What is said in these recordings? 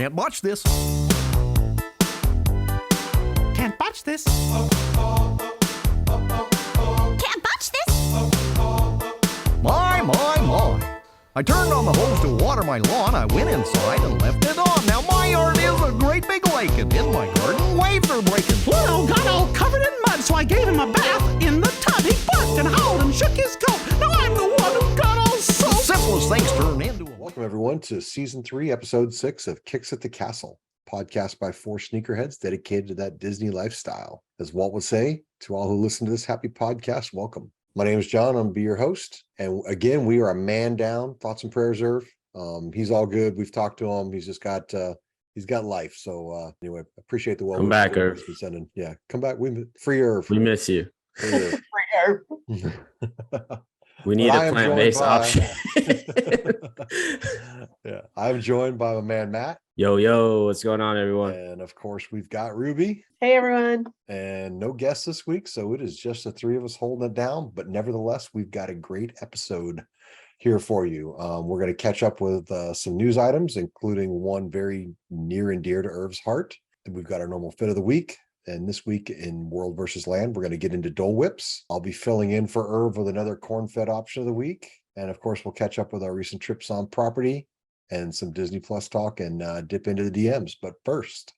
Can't botch this. Can't botch this. Can't botch this. My. I turned on the hose to water my lawn. I went inside and left it on. Now my yard is a great big lake, and in my garden waves are breaking. Pluto got all covered in mud, so I gave him a bath in the tub. He barked and howled and shook his coat. Now I'm the one who got all soaked. Simplest things turn into a... Welcome everyone to season 3, episode 6 of Kicks at the Castle, podcast by 4 sneakerheads dedicated to that Disney lifestyle. As Walt would say, to all who listen to this happy podcast, welcome. My name is John. I'm be your host. And again, we are a man down. Thoughts and prayers, Irv. He's all good. We've talked to him. He's just got he's got life. So anyway, appreciate the come back, Irv. Yeah, come back. Free Irv. We miss you. Free Irv. We need a plant-based option. Yeah, I'm joined by my man Matt. Yo, what's going on, everyone? And of course, we've got Ruby. Hey, everyone. And no guests this week, so it is just the 3 of us holding it down. But nevertheless, we've got a great episode here for you. We're going to catch up with some news items, including one very near and dear to Irv's heart. And we've got our normal fit of the week. And this week in World versus Land, we're going to get into Dole Whips. I'll be filling in for Irv with another corn-fed option of the week. And of course, we'll catch up with our recent trips on property and some Disney Plus talk and dip into the DMs. But first,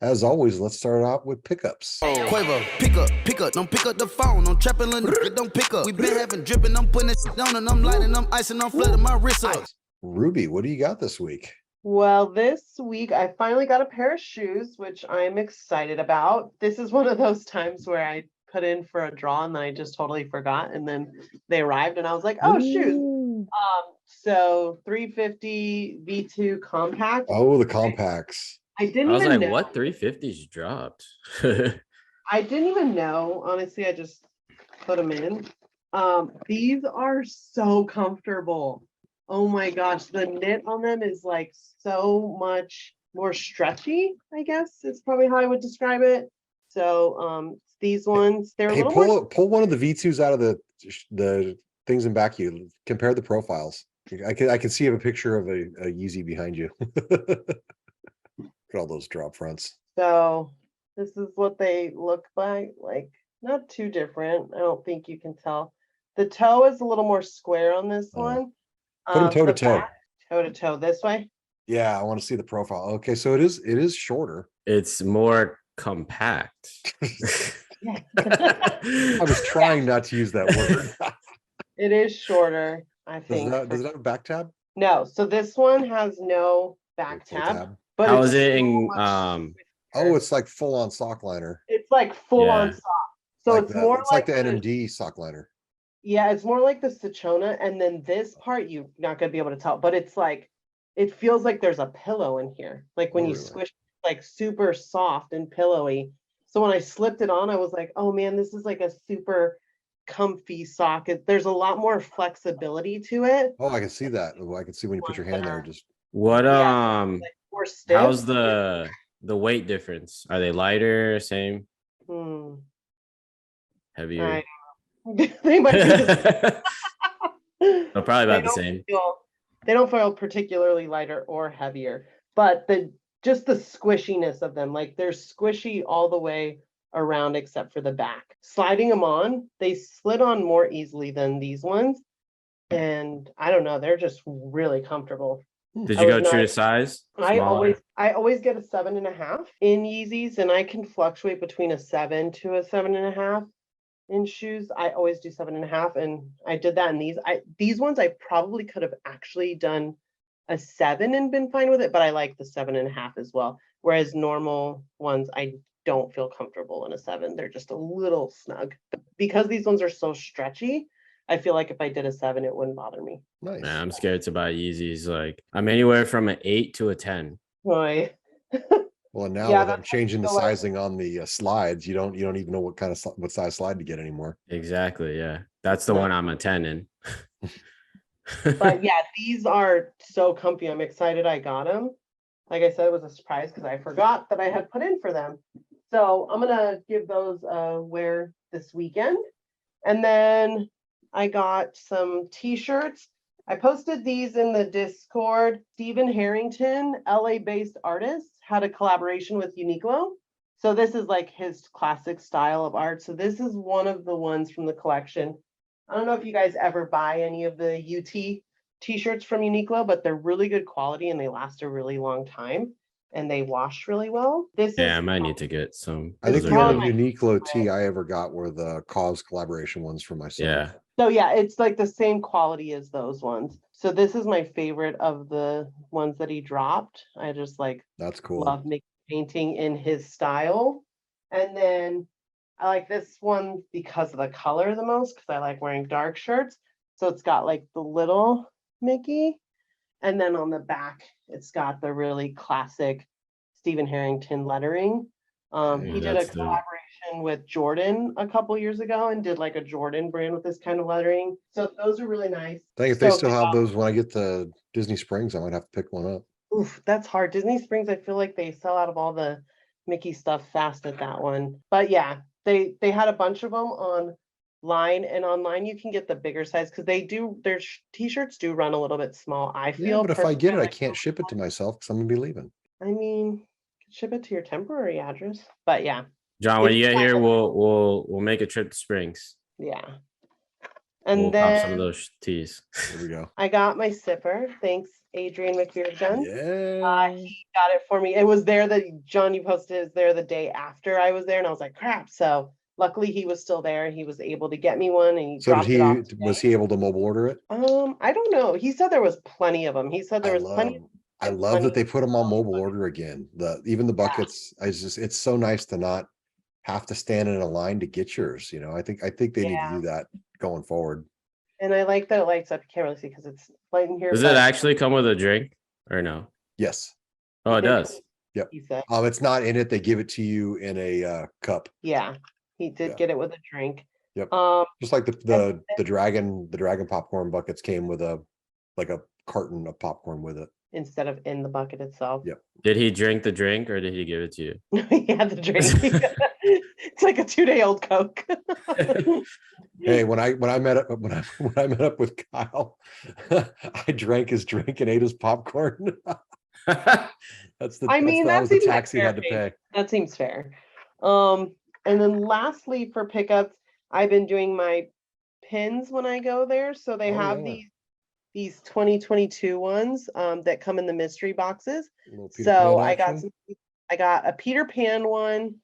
as always, let's start out with pickups. Quavo, pick up, don't pick up the phone. I'm trapping, don't pick up. We been having dripping, I'm putting it down and I'm lighting, I'm icing, I'm flooding my wrist up. Ruby, what do you got this week? Well, this week I finally got a pair of shoes, which I'm excited about. This is one of those times where I put in for a draw and then I just totally forgot, and then they arrived and I was like, oh, shoes. So 350 V2 compact. Oh, the compacts. I I was like, know. what 350s dropped? I didn't even know. Honestly, I just put them in. These are so comfortable. Oh my gosh, the knit on them is like so much more stretchy, I guess is probably how I would describe it. So these ones, they're a little more... pull one of the V2s out of the things in back of you. Compare the profiles. I can see a picture of a Yeezy behind you. Look at all those drop fronts. So this is what they look like not too different. I don't think you can tell. The toe is a little more square on this one. Put them toe to toe. Toe to toe this way. Yeah, I want to see the profile. Okay, so it is shorter. It's more compact. I was trying not to use that word. It is shorter, I think. Does it have a back tab? No, so this one has no back tab. But How it's is it in Oh, it's like full on sock liner. it's like full on sock. So Like it's the- more it's like the NMD sock liner. Yeah, it's more like the Ciccona, and then this part you're not gonna be able to tell, but it's like it feels like there's a pillow in here. Like when you Really? squish, like super soft and pillowy. So when I slipped it on, I was like, oh man, this is like a super comfy sock. There's a lot more flexibility to it. Oh, I can see that. Oh, I can see when you put your hand there. Just what Like more stiff. how's the weight difference? Are they lighter, same, heavier? They might be the same. They'll probably about They the don't same. they don't feel particularly lighter or heavier, but just the squishiness of them, like they're squishy all the way around except for the back. Sliding them on, they slid on more easily than these ones, and I don't know, they're just really comfortable. Did I you go was true not- to size? I Smaller? always get a 7.5 in Yeezys, and I can fluctuate between a 7 to a 7.5 in shoes. I always do 7.5, and I did that in these ones. I probably could have actually done a 7 and been fine with it, but I like the 7.5 as well. Whereas normal ones, I don't feel comfortable in a 7. They're just a little snug. Because these ones are so stretchy, I feel like if I did a 7, it wouldn't bother me. nice. Nah, I'm scared to buy Yeezys. Like I'm anywhere from an 8 to a 10. Boy. Well, and now Yeah, with them that's changing the so, like- sizing on the slides, you don't even know what size slide to get anymore. Exactly. Yeah, that's the one I'm a 10 in. But yeah, these are so comfy. I'm excited I got them. Like I said, it was a surprise because I forgot that I had put in for them. So I'm gonna give those a wear this weekend. And then I got some t-shirts. I posted these in the Discord. Stephen Harrington, LA-based artist, had a collaboration with Uniqlo. So this is like his classic style of art. So this is one of the ones from the collection. I don't know if you guys ever buy any of the UT t-shirts from Uniqlo, but they're really good quality and they last a really long time and they wash really well. This Yeah, I is might need to get some. I think Those the are only good. Uniqlo tee I ever got were the Cause collaboration ones for my son. Yeah. so yeah, it's like the same quality as those ones. So this is my favorite of the ones that he dropped. I just like That's cool. love making painting in his style. And then I like this one because of the color the most, because I like wearing dark shirts. So it's got like the little Mickey. And then on the back, it's got the really classic Stephen Harrington lettering. He did a that's dope. collaboration with Jordan a couple years ago and did like a Jordan brand with this kind of lettering. So those are really nice. I think if they So, still have those when I get to Disney Springs, I might have to pick one up. oof, that's hard. Disney Springs, I feel like they sell out of all the Mickey stuff fast at that one. But yeah, they had a bunch of them online, and online you can get the bigger size because they do their t-shirts do run a little bit small. I feel. Yeah, but if I get it, I personally, can't ship it to myself because I'm gonna be leaving. I mean, ship it to your temporary address. But yeah, John, when It's you get kind here, of- we'll make a trip to Springs. yeah. And We'll pop some of then those teas. Here we go. I got my sipper. Thanks, Adrian McBeardson. Yeah. He got it for me. It was there that John, you posted is there the day after I was there, and I was like, crap. So luckily he was still there. He was able to get me one, and he So dropped it off. was he able to mobile order it? I don't know. He said there was plenty of them. He said there was plenty. I love that they put them on mobile order again. Even the buckets. It's so nice to not have to stand in a line to get yours. You know, I think they need to do that going forward. And I like that it lights up. You can't really see because it's light in here. Does but it actually come with a drink or no? Yes. Oh, it does. Yep. He said, It's not in it. They give it to you in a cup. yeah, he did Yeah. get it with a drink. Yep. Um, Just like the dragon popcorn buckets came with a carton of popcorn with it. instead of in the bucket itself. Yep. Did he drink the drink or did he give it to you? He had the drink. It's like a 2-day-old Coke. Hey, when I met up with Kyle, I drank his drink and ate his popcorn. That's I mean, that that was the seems like tax he had to fair pay. That seems fair. And then lastly for pickups, I've been doing my pins when I go there. So they Oh, have yeah. these 2022 ones that come in the mystery boxes. A little Peter So Pan I got action. I got a Peter Pan one.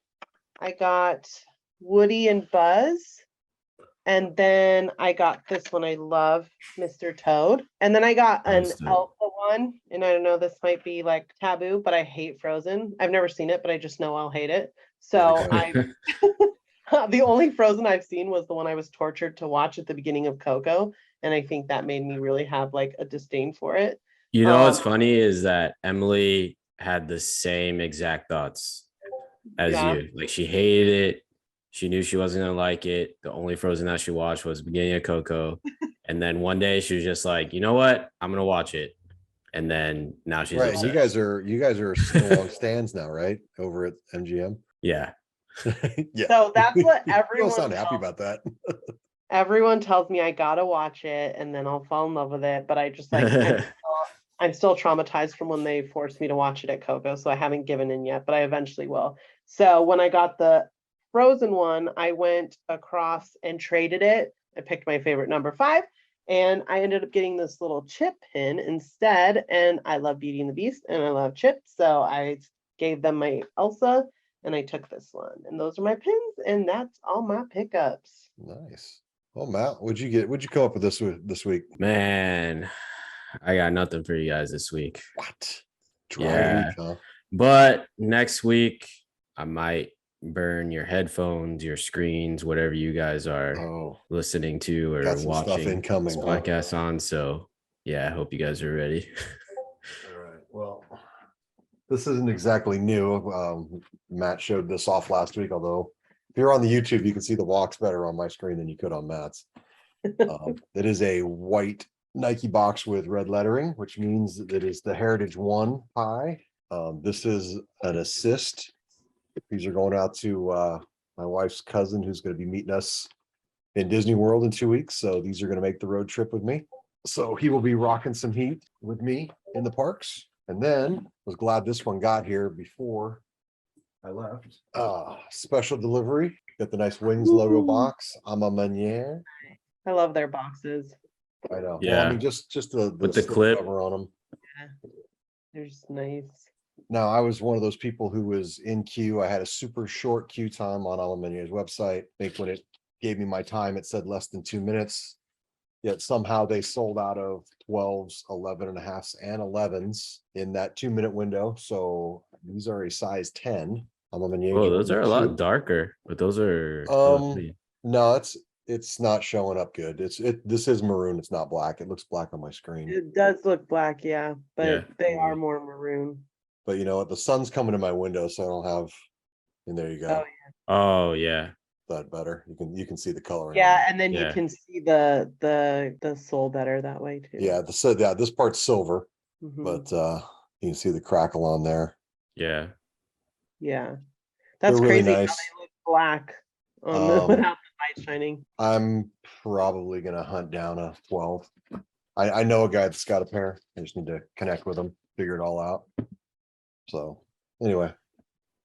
I got Woody and Buzz. And then I got this one. I love Mr. Toad. And then I got an That's dope. Elsa one. And I don't know, this might be like taboo, but I hate Frozen. I've never seen it, but I just know I'll hate it. So There I the only Frozen I've seen was the one I was tortured to watch at the beginning of Coco. And I think that made me really have like a disdain for it. You know what's Um, funny is that Emily had the same exact thoughts as Yeah. you. Like she hated it. She knew she wasn't gonna like it. The only Frozen that she watched was the beginning of Coco. And then one day she was just like, you know what? I'm gonna watch it. And then now she's Right. obsessed. You guys are still on stands now, right? Over at MGM. Yeah. Yeah. So that's what You don't everyone sound happy tells- about that. Everyone tells me I gotta watch it and then I'll fall in love with it. But I just like I'm still traumatized from when they forced me to watch it at Coco, so I haven't given in yet, but I eventually will. So when I got the Frozen one, I went across and traded it. I picked my favorite number 5, and I ended up getting this little Chip pin instead. And I love Beauty and the Beast, and I love Chip, so I gave them my Elsa, and I took this one. And those are my pins, and that's all my pickups. Nice. Well, Matt, what'd you get? What'd you come up with this week? Man, I got nothing for you guys this week. What? Dry Yeah. week, huh? But next week I might burn your headphones, your screens, whatever you guys are Oh, listening to or got some stuff watching incoming, this huh? podcast on. So yeah, I hope you guys are ready. all right. Well, this isn't exactly new. Matt showed this off last week, although if you're on the YouTube, you can see the walks better on my screen than you could on Matt's. It is a white Nike box with red lettering, which means that it is the Heritage One pie. This is an assist. These are going out to my wife's cousin who's going to be meeting us in Disney World in 2 weeks. So these are going to make the road trip with me. So he will be rocking some heat with me in the parks. And then was glad this one got here before I left. Special delivery. Got the nice Wings logo box. I'm a manier. I love their boxes. I know. Well, I Yeah. mean, just the With the slip clip. cover on them. They're just nice. Now, I was one of those people who was in queue. I had a super short queue time on Alamanier's website. I think when it gave me my time, it said less than 2 minutes. Yet somehow they sold out of 12s, 11.5s, and 11s in that 2 minute window. So these are a size 10. Alamanier Oh, those Jordan are a lot 2. darker, but those are No, it's not showing up good. This is maroon, it's not black. It looks black on my screen. It does look black, yeah, but Yeah. they are more maroon. But you know what? The sun's coming in my window, so I don't have. And there you go. Oh yeah. That better. You can see the coloring. Yeah, and then you Yeah. can see the sole better that way too. Yeah, this part's silver, Mhm. but you can see the crackle on there. Yeah. Yeah, that's really crazy how nice. they look black on the without the light shining. I'm probably gonna hunt down a 12. I know a guy that's got a pair. I just need to connect with him, figure it all out. So anyway,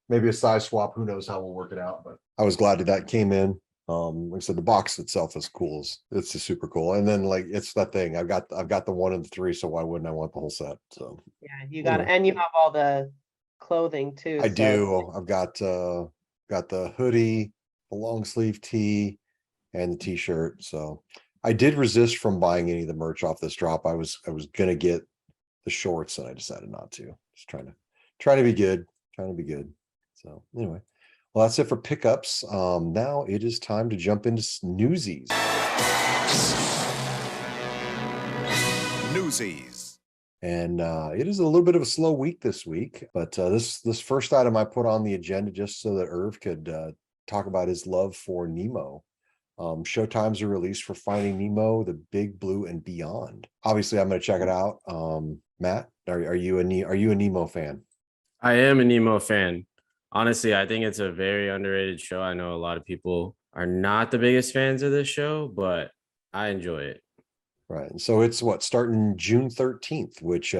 maybe a size swap. Who knows how we'll work it out? But I was glad that came in. Like I said, the box itself is cool. It's just super cool. And then like it's that thing. I've got the 1 and the 3. So why wouldn't I want the whole set? So Yeah, you got it, Anyway. and you have all the clothing too. I so do. I've got the hoodie, the long sleeve tee, and the t-shirt. So I did resist from buying any of the merch off this drop. I was gonna get the shorts and I decided not to. Just trying to be good. Trying to be good. So anyway, well, that's it for pickups. Now it is time to jump into Newsies. Newsies. And it is a little bit of a slow week this week, but this first item I put on the agenda just so that Irv could talk about his love for Nemo. Showtimes are released for Finding Nemo, The Big Blue, and Beyond. Obviously, I'm going to check it out. Matt, are you a Nemo fan? I am a Nemo fan. Honestly, I think it's a very underrated show. I know a lot of people are not the biggest fans of this show, but I enjoy it. Right. And so it's starting June 13th, which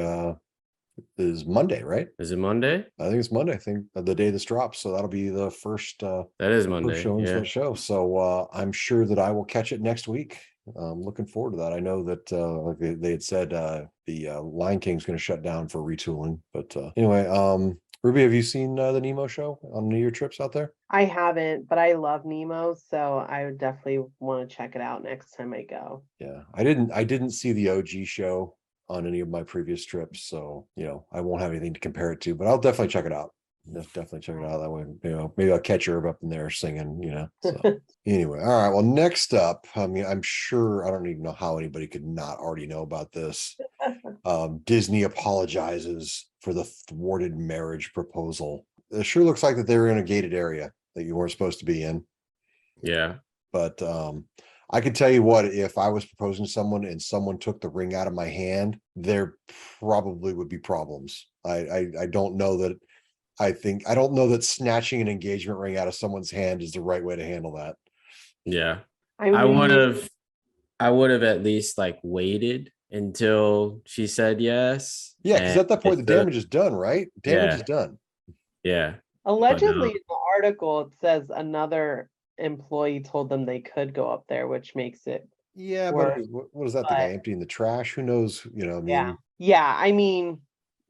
is Monday, right? Is it Monday? I think it's Monday. I think the day this drops. So that'll be the first That is Monday. showings Yeah. of the show. So I'm sure that I will catch it next week. I'm looking forward to that. I know that like they had said the Lion King's going to shut down for retooling. But anyway, Ruby, have you seen the Nemo show on New Year trips out there? I haven't, but I love Nemo, so I would definitely want to check it out next time I go. Yeah, I didn't see the OG show on any of my previous trips, so I won't have anything to compare it to, but I'll definitely check it out. Definitely check it out. That way, maybe I'll catch Herb up in there singing, So anyway, all right. Well, next up, I mean, I'm sure I don't even know how anybody could not already know about this. Disney apologizes for the thwarted marriage proposal. It sure looks like that they were in a gated area that you weren't supposed to be in. Yeah. But I can tell you what, if I was proposing to someone and someone took the ring out of my hand, there probably would be problems. I don't know that. I don't know that snatching an engagement ring out of someone's hand is the right way to handle that. Yeah. I I mean, would have at least like waited until she said yes. Yeah, because at that point the instead of- damage is done, right? Damage is done. Yeah. allegedly no. in the article it says another employee told them they could go up there, which makes it Yeah, Or- but what is that? The guy but- emptying the trash? Who knows? I mean, yeah. I mean,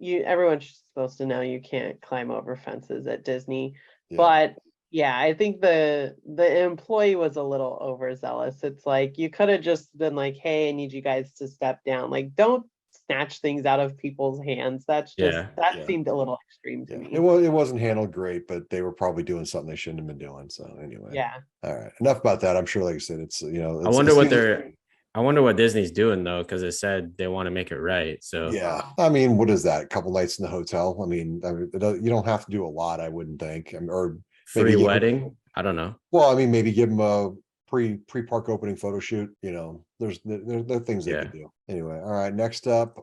everyone's supposed to know you can't climb over fences at Disney, yeah. but yeah, I think the employee was a little overzealous. It's like you could have just been like, hey, I need you guys to step down. Like, don't snatch things out of people's hands. That's just Yeah. seemed a little extreme to Yeah. me. It wasn't handled great, but they were probably doing something they shouldn't have been doing. So anyway. Yeah. All right. Enough about that. I'm sure, like I said, it's I wonder what Disney's doing though, because it said they want to make it right. So Yeah, I mean, what is that? A couple nights in the hotel? I mean, you don't have to do a lot, I wouldn't think. Or free maybe wedding. I don't know. well, I mean, maybe give them a pre-park opening photo shoot. There are things they Yeah. could do. Anyway, all right. Next up,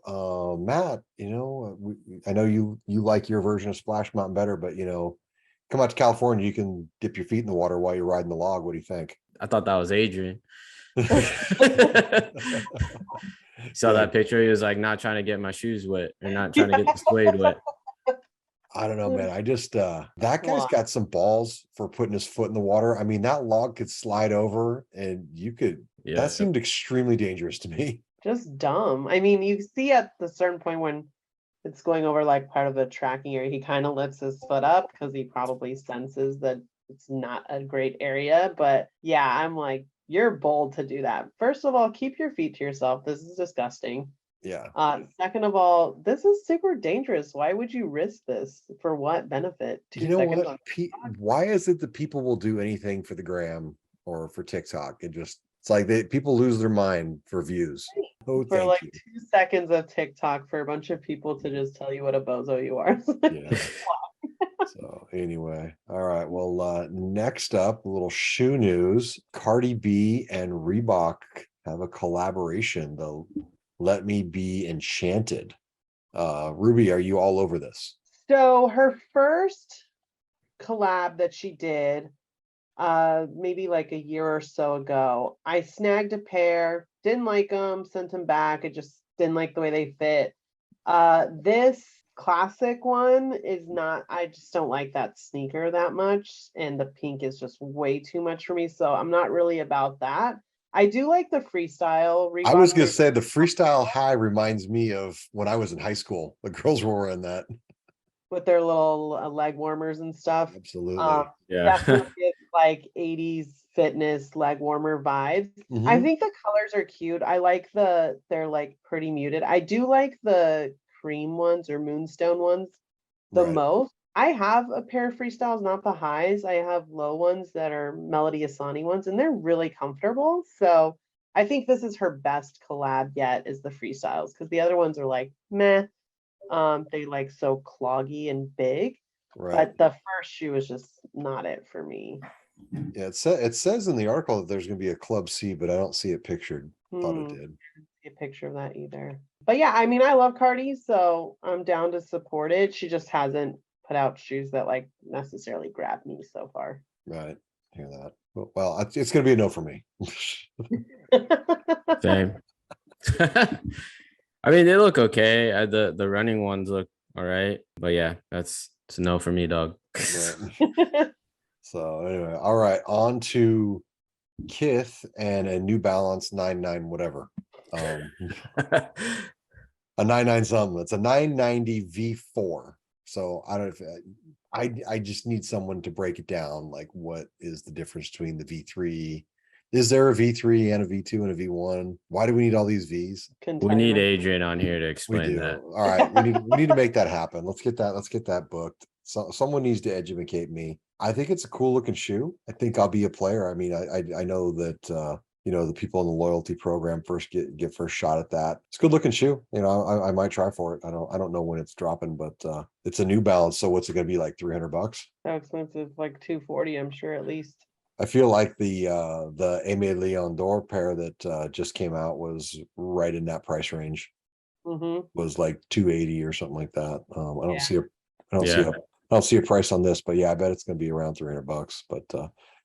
Matt. I know you like your version of Splash Mountain better, but come out to California, you can dip your feet in the water while you're riding the log. What do you think? I thought that was Adrian. Saw that picture. He was like not trying to get my shoes wet or not trying to get the suede wet. I don't know, man. I just that guy's Wow. got some balls for putting his foot in the water. I mean, that log could slide over and you could Yeah. that seemed extremely dangerous to me. Just dumb. I mean, you see at the certain point when it's going over like part of the tracking area, he kind of lifts his foot up because he probably senses that it's not a great area. But yeah, I'm like, you're bold to do that. First of all, keep your feet to yourself. This is disgusting. Yeah. Second of all, this is super dangerous. Why would you risk this? For what benefit? 2 You know seconds what? on Why is it that people will do anything for the gram or for TikTok? It's like people lose their mind for views. Oh, for thank like you. 2 seconds of TikTok for a bunch of people to just tell you what a bozo you are. Yeah. So anyway, all right. Well, next up, a little shoe news. Cardi B and Reebok have a collaboration, the Let Me Be Enchanted. Ruby, are you all over this? So her first collab that she did, maybe like a year or so ago, I snagged a pair, didn't like them, sent them back. I just didn't like the way they fit. This classic one is not, I just don't like that sneaker that much, and the pink is just way too much for me, so I'm not really about that. I do like the freestyle I was Reebok gonna say the freestyle high reminds me of when I was in high school. The girls were wearing that. with their little leg warmers and stuff. Absolutely. Yeah. Definitely get like 80s fitness leg warmer vibes. I Mhm. think the colors are cute. I like they're like pretty muted. I do like the cream ones or moonstone ones the Right. most. I have a pair of freestyles, not the highs. I have low ones that are Melody Asani ones, and they're really comfortable. So I think this is her best collab yet is the freestyles, because the other ones are like meh. They like so cloggy and big. Right. But the first shoe is just not it for me. Yeah, it says in the article that there's going to be a Club C, but I don't see it pictured. Thought it Hmm. did. See a picture of that either. But yeah, I mean, I love Cardi, so I'm down to support it. She just hasn't put out shoes that like necessarily grab me so far. Right. Hear that. Well, it's going to be a no for me. Same. I mean, they look okay. The running ones look all right, but yeah, it's a no for me, dog. Right. So anyway, all right, on to Kith and a New Balance 99 whatever. A 99 something. It's a 990 V4. So I don't know if I just need someone to break it down. Like, what is the difference between the V3? Is there a V3 and a V2 and a V1? Why do we need all these Vs? We need Adrian on here to We explain do. that. All right, we need to make that happen. Let's get that booked. So someone needs to educate me. I think it's a cool looking shoe. I think I'll be a player. I mean, I know that the people in the loyalty program get first shot at that. It's a good looking shoe. I might try for it. I don't know when it's dropping, but it's a New Balance. So what's it gonna be, like $300? So expensive, like 240, I'm sure at least. I feel like the Aimé Leon d'Or pair that just came out was right in that price range. Mm-hmm. Was like 280 or something like that. I don't Yeah. see a price on this, but yeah, I bet it's going to be around $300. But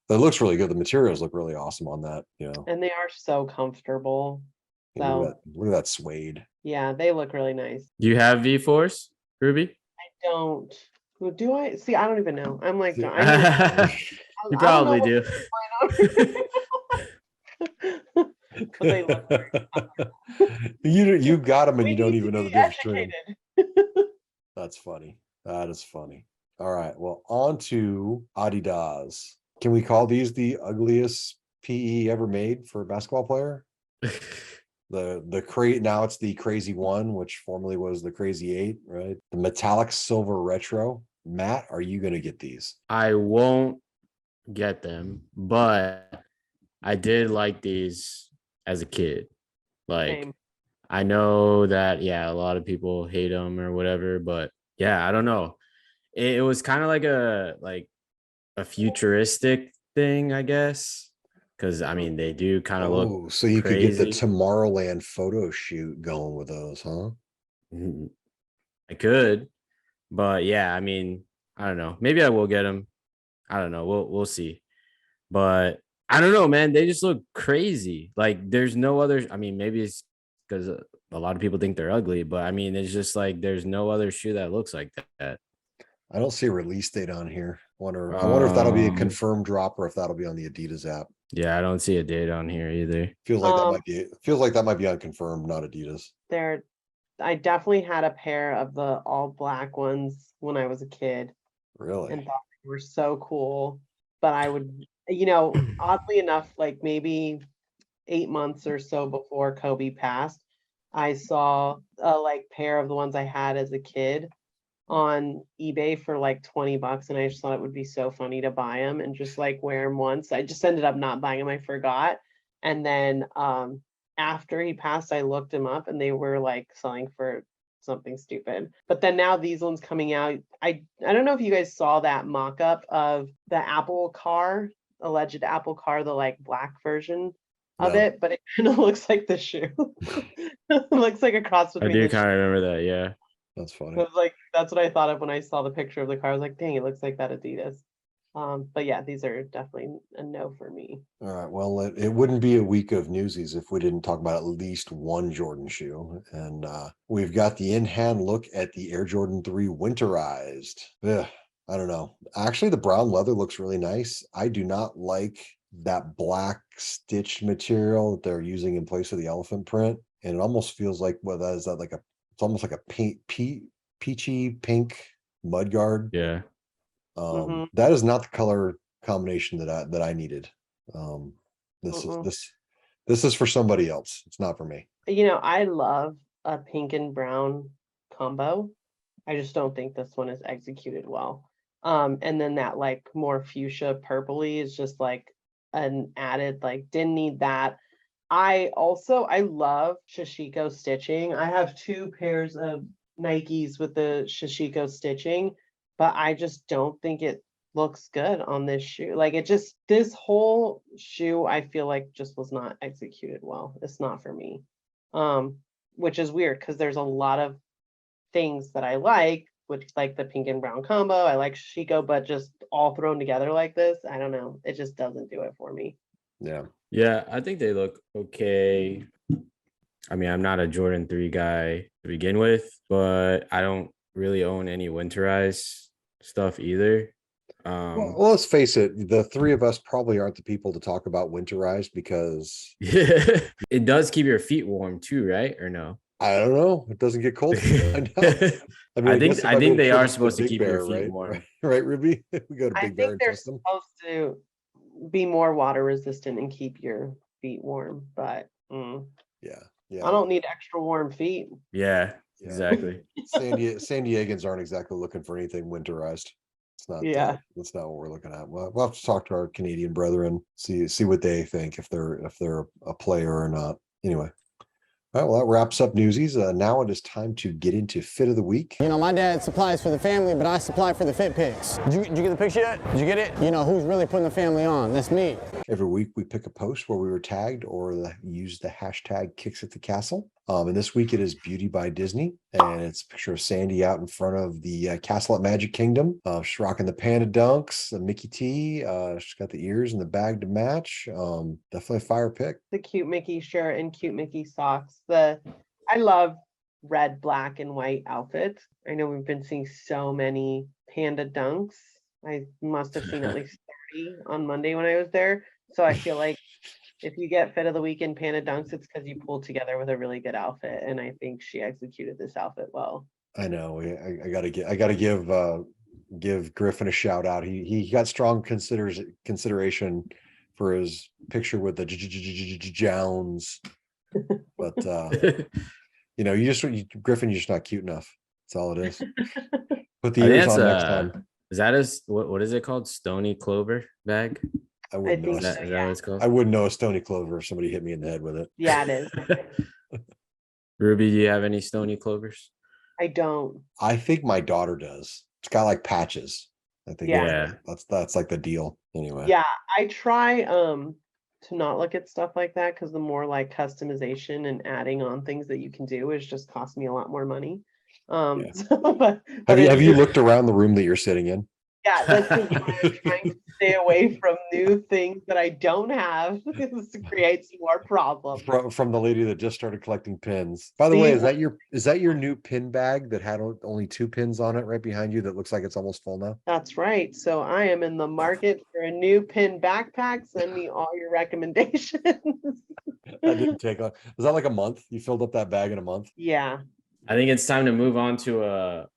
it looks really good. The materials look really awesome on that. And they are so comfortable. So Look at that suede. yeah, they look really nice. Do you have V4s, Ruby? I don't. Well, do I? See, I don't even know. I'm like, You I probably don't know do. what's going on. But they look very You got them and We you don't need to even know the be difference between them. educated. That's funny. That is funny. All right. Well, on to Adidas. Can we call these the ugliest PE ever made for a basketball player? Now it's the Crazy One, which formerly was the Crazy 8, right? The metallic silver retro. Matt, are you going to get these? I won't get them, but I did like these as a kid. Like, Same. I know that, yeah, a lot of people hate them or whatever, but yeah, I don't know. It was kind of like a futuristic thing, I guess. Because I mean, they do kind of look So you could get the crazy. Tomorrowland photo shoot going with those, huh? I could, but yeah, I mean, I don't know. Maybe I will get them. I don't know. We'll see. But I don't know, man. They just look crazy. Like there's no other. I mean, maybe it's because a lot of people think they're ugly, but I mean, it's just like there's no other shoe that looks like that. I don't see a release date on here. I wonder if that'll be a Um, confirmed drop or if that'll be on the Adidas app. Yeah, I don't see a date on here either. Feels like that might be unconfirmed, not Adidas. I definitely had a pair of the all black ones when I was a kid Really? and thought they were so cool. But I would, oddly enough, like maybe 8 months or so before Kobe passed, I saw a like pair of the ones I had as a kid on eBay for like $20, and I just thought it would be so funny to buy them and just like wear them once. I just ended up not buying them. I forgot. And then after he passed, I looked them up and they were like selling for something stupid. But then now these ones coming out, I don't know if you guys saw that mock-up of the alleged Apple car, the like black version of No. it, but it kind of looks like the shoe. It looks like a cross I between do the kind of remember that. Yeah. That's funny. I was like, that's what I thought of when I saw the picture of the car. I was like, dang, it looks like that Adidas. But yeah, these are definitely a no for me. All right. Well, it wouldn't be a week of Newsies if we didn't talk about at least one Jordan shoe. And we've got the in-hand look at the Air Jordan 3 winterized. Ugh, I don't know. Actually, the brown leather looks really nice. I do not like that black stitched material that they're using in place of the elephant print. And it almost feels like, it's almost like a peachy pink mudguard. Yeah. That is not the color combination that I needed. This is for somebody else. It's not for me. I love a pink and brown combo. I just don't think this one is executed well. And then that like more fuchsia purpley is just like an added, like didn't need that. I love Shishiko stitching. I have 2 pairs of Nikes with the Shishiko stitching, but I just don't think it looks good on this shoe. Like this whole shoe, I feel like just was not executed well. It's not for me. Which is weird because there's a lot of things that I like, which like the pink and brown combo. I like Shishiko, but just all thrown together like this, I don't know. It just doesn't do it for me. Yeah. Yeah, I think they look okay. I mean, I'm not a Jordan 3 guy to begin with, but I don't really own any winterized stuff either. Well, let's face it, the 3 of us probably aren't the people to talk about winterized because Yeah, it does keep your feet warm too, right? Or no? I don't know. It doesn't get cold. I I think they are supposed to keep your feet warm. Right, Ruby? We go to I Big Bear think and they're test them. supposed to be more water resistant and keep your feet warm, but Yeah. I don't need extra warm feet. Yeah, exactly. San Diegans aren't exactly looking for anything winterized. It's not. Yeah. That's not what we're looking at. Well, we'll have to talk to our Canadian brethren, see what they think if they're a player or not. Anyway. All right, well, that wraps up Newsies. Now it is time to get into Fit of the Week. My dad supplies for the family, but I supply for the fit pics. Did you get the picture yet? Did you get it? Who's really putting the family on? That's me. Every week we pick a post where we were tagged or use the hashtag Kicks at the Castle. And this week it is Beauty by Disney, and it's a picture of Sandy out in front of the castle at Magic Kingdom. She's rocking the panda dunks, the Mickey T. She's got the ears and the bag to match. Definitely a fire pick. The cute Mickey shirt and cute Mickey socks. I love red, black, and white outfits. I know we've been seeing so many panda dunks. I must have seen at least 30 on Monday when I was there. So I feel like if you get Fit of the Week in panda dunks, it's because you pulled together with a really good outfit. And I think she executed this outfit well. I know. I gotta give Griffin a shout out. He got strong consideration for his picture with the Jones. But Griffin, you're just not cute enough. That's all it is. Put the ears on next time. Is that what is it called? Stony Clover bag? I wouldn't know. Is that what it's called? I wouldn't know a Stony Clover if somebody hit me in the head with it. Yeah, it is. Ruby, do you have any Stony Clovers? I don't. I think my daughter does. It's got like patches. I think that's like the deal. Anyway. Yeah, I try to not look at stuff like that because the more like customization and adding on things that you can do is just cost me a lot more money. Have you looked around the room that you're sitting in? Yeah, this is why I'm trying to stay away from new things that I don't have because it creates more problems. From the lady that just started collecting pins. By the way, is that your new pin bag that had only 2 pins on it right behind you that looks like it's almost full now? That's right. So I am in the market for a new pin backpack. Send me all your recommendations. That didn't take long. Was that like a month? You filled up that bag in a month? Yeah. I think it's time to move on to a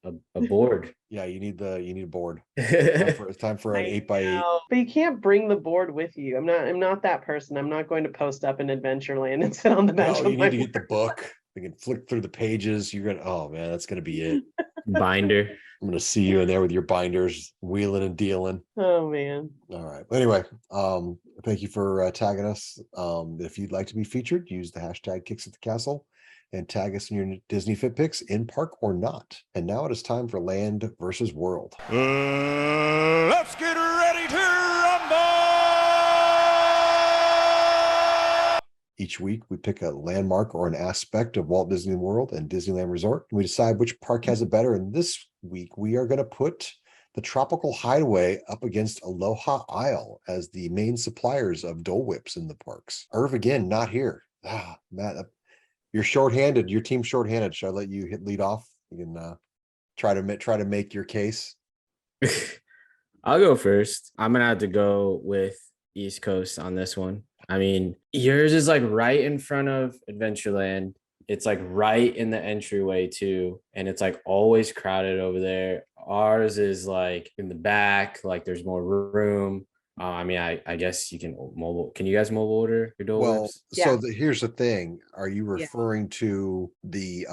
board. Yeah, you need a board. That's It's time for an I 8x8. know, but you can't bring the board with you. I'm not that person. I'm not going to post up in Adventureland and sit on the bench. No, with you my need to get the book. You can flick through the pages. You're gonna, oh man, that's gonna be it. Binder. I'm gonna see you in there with your binders, wheeling and dealing. Oh man. All right. Anyway, thank you for tagging us. If you'd like to be featured, use the hashtag Kicks at the Castle and tag us in your Disney Fit Pics in park or not. And now it is time for Land versus World. Let's get ready to rumble! Each week, we pick a landmark or an aspect of Walt Disney World and Disneyland Resort, and we decide which park has it better. And this week, we are going to put the Tropical Hideaway up against Aloha Isle as the main suppliers of Dole Whips in the parks. Irv, again, not here. Matt, you're shorthanded. Your team's shorthanded. Should I let you lead off? You can try to make your case. I'll go first. I'm gonna have to go with East Coast on this one. I mean, yours is like right in front of Adventureland. It's like right in the entryway too, and it's like always crowded over there. Ours is like in the back, like there's more room. I mean, I guess you can mobile. Can you guys mobile order your Dole Well, Whips? so here's the thing. Are you referring to the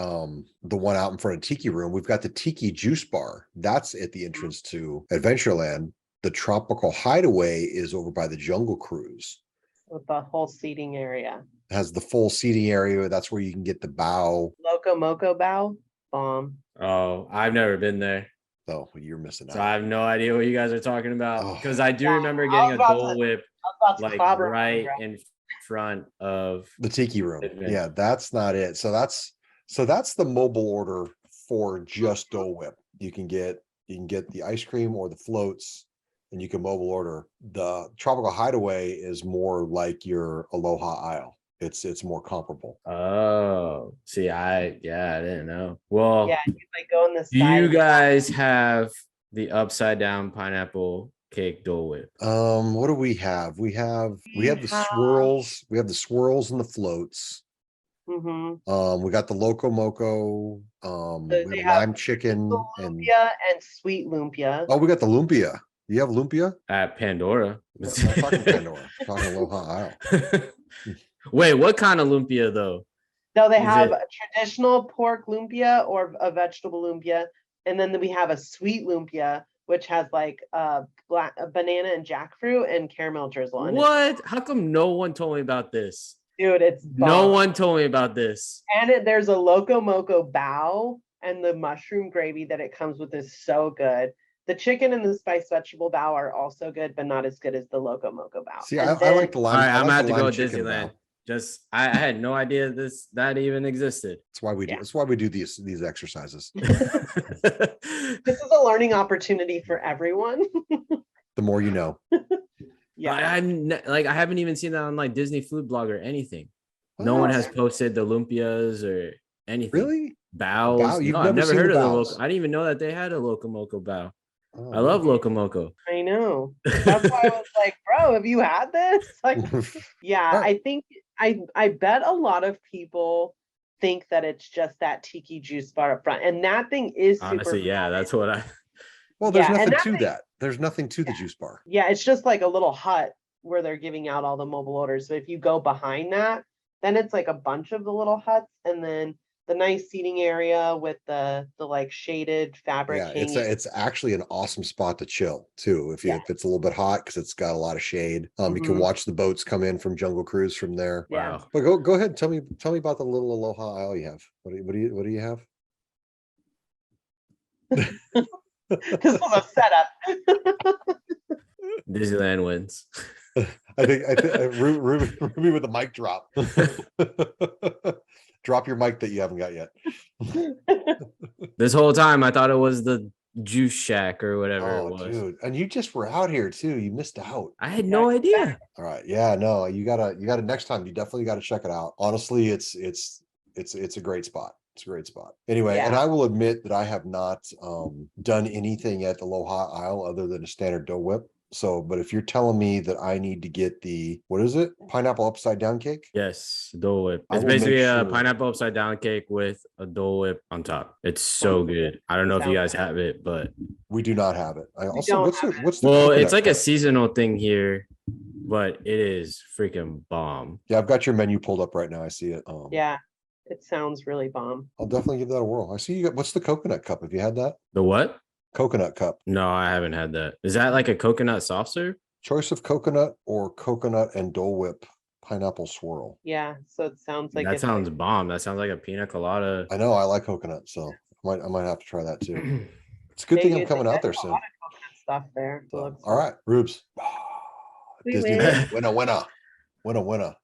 one out in front of Tiki Room? We've got the Tiki Juice Bar. That's at the entrance to Adventureland. The Tropical Hideaway is over by the Jungle Cruise. With the whole seating area. It has the full seating area. That's where you can get the bow. Loco Moco Bow. Bomb. Oh, I've never been there. Oh, you're missing out. So I have no idea what you guys are talking about because I do Yeah, remember I getting was a about Dole to- Whip That's like clobber right bro. in front of The Tiki Room. Adventure. Yeah, that's not it. So that's the mobile order for just Dole Whip. You can get the ice cream or the floats, and you can mobile order. The Tropical Hideaway is more like your Aloha Isle. It's more comparable. Oh, see, I didn't know. Well, Yeah, you like go in the do side. you guys have the upside down pineapple cake Dole Whip? What do we have? We have the swirls. We have the swirls and the floats. Mm-hmm. We got the Loco Moco. They We have have lime chicken and Lumpia and sweet lumpia. we got the lumpia. Do you have lumpia? At Pandora. I'm not talking Pandora. I'm talking Aloha Isle. Wait, what kind of lumpia though? So they Is have it- a traditional pork lumpia or a vegetable lumpia, and then we have a sweet lumpia, which has like a banana and jackfruit and caramel drizzle. And What? How come no one told me about this? dude, it's No bomb. one told me about this. And there's a Loco Moco bao, and the mushroom gravy that it comes with is so good. The chicken and the spiced vegetable bao are also good, but not as good as the Loco Moco bao. See, And I then- like the lime. All right, I I'm like gonna have the to go lime with chicken Disneyland. now. Just I had no idea that even existed. That's why we do. Yeah. That's why we do these exercises. This is a learning opportunity for everyone. The more you know. Yeah. I haven't even seen that on like Disney Food Blog or anything. No one has posted the lumpias or anything. Really? Bows. Bao? You've No, never I've never seen heard the of the bows? loco. I didn't even know that they had a Loco Moco bow. Oh, I love Loco Moco. I know. That's why I was like, bro, have you had this? Like, yeah, Right. I think I bet a lot of people think that it's just that tiki juice bar up front. And that thing is super Honestly, yeah, fun. that's what I. Well, there's Yeah, and nothing that to thing- that. There's nothing to the juice bar. Yeah, it's just like a little hut where they're giving out all the mobile orders. So if you go behind that, then it's like a bunch of the little huts, and then the nice seating area with the like shaded fabric. Yeah, hanging. it's actually an awesome spot to chill too. If it's a little bit hot because it's got a lot of shade. You can Mhm. watch the boats come in from Jungle Cruise from there. Yeah. Wow. But go ahead and tell me about the little Aloha Isle you have. What do you have? This was a setup. Disneyland wins. I think Ruby with the mic drop. Drop your mic that you haven't got yet. This whole time I thought it was the juice shack or whatever it Oh, was. dude. And you just were out here too. You missed out. I had no idea. All right. Yeah, no, you gotta next time, you definitely gotta check it out. Honestly, it's a great spot. It's a great spot. Anyway, and Yeah. I will admit that I have not done anything at Aloha Isle other than a standard Dole Whip. So, but if you're telling me that I need to get the, what is it? Pineapple upside down cake? Yes, Dole Whip. I It's will make basically a sure- pineapple upside down cake with a Dole Whip on top. It's so good. I don't know if you guys have it, but We do not have it. I also, don't what's the well, coconut it's like a cup? seasonal thing here, but it is freaking bomb. Yeah, I've got your menu pulled up right now. I see it. Yeah, it sounds really bomb. I'll definitely give that a whirl. I see you got, what's the coconut cup? Have you had that? The what? Coconut cup. No, I haven't had that. Is that like a coconut soft serve? Choice of coconut or coconut and Dole Whip pineapple swirl. Yeah, so it sounds like That it's sounds bomb. That sounds like a pina colada. I know I like coconut, so I might have to try that too. It's a good thing I'm coming out there soon. stuff there. So So, looks all right, Rubes. We Disneyland, winner.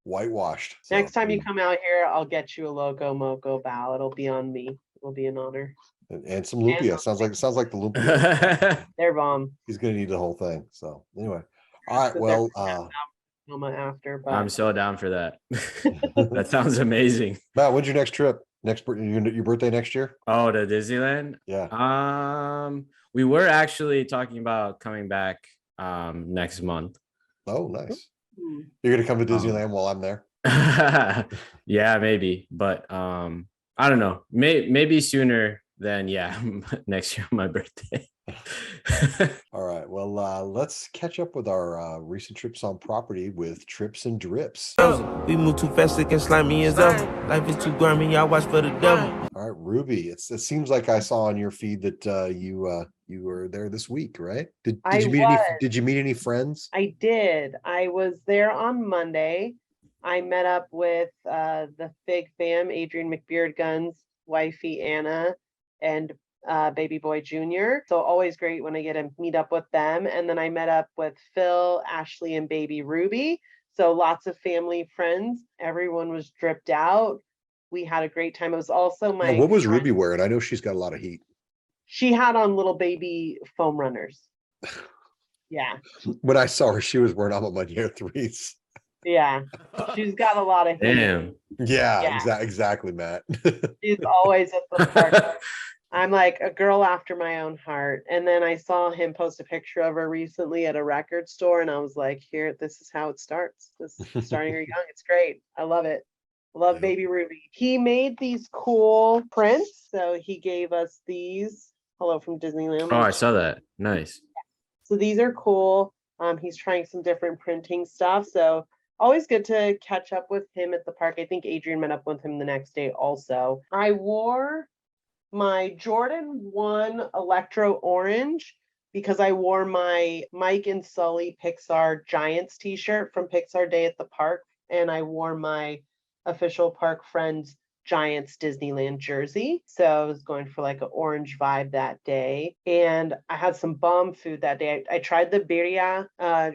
Whitewashed. So, Next time you come out here, I'll get you a Loco Moco bow. It'll be on me. It'll be an honor. and some lumpia. Sounds like the lumpia. They're bomb. He's gonna need the whole thing. So anyway, all right. Well, After, but I'm so down for that. That sounds amazing. Matt, when's your next trip? Your birthday next year? Oh, to Disneyland? Yeah. We were actually talking about coming back next month. Oh, nice. Hmm. You're gonna come to Disneyland while I'm there. Yeah, maybe, but I don't know. Maybe sooner than next year on my birthday. All right. Well, let's catch up with our recent trips on property with Trips and Drips. We move too fast, it can slime me as well. Life is too grimy, I watch for the devil. All right, Ruby. It seems like I saw on your feed that you were there this week, right? Did you meet any friends? I did. I was there on Monday. I met up with the Fig fam, Adrian McBeard Guns, wifey Anna, and baby boy Junior. So always great when I get to meet up with them. And then I met up with Phil, Ashley, and baby Ruby. So lots of family friends. Everyone was dripped out. We had a great time. It was also my. What was Ruby wearing? I know she's got a lot of heat. She had on little baby foam runners. Yeah. When I saw her, she was wearing Alma Manier 3s. Yeah. She's got a lot of heat. Damn. Yeah. Exactly, Matt. She's always at the park. I'm like a girl after my own heart. And then I saw him post a picture of her recently at a record store, and I was like, here, this is how it starts. This is starting her young. It's great. I love it. Love baby Ruby. He made these cool prints. So he gave us these. Hello from Disneyland. Oh, I saw that. Nice. So these are cool. He's trying some different printing stuff. So always good to catch up with him at the park. I think Adrian met up with him the next day also. I wore my Jordan 1 Electro Orange because I wore my Mike and Sully Pixar Giants t-shirt from Pixar Day at the park. And I wore my official park friends Giants Disneyland jersey. So I was going for like an orange vibe that day. And I had some bomb food that day. I tried the birria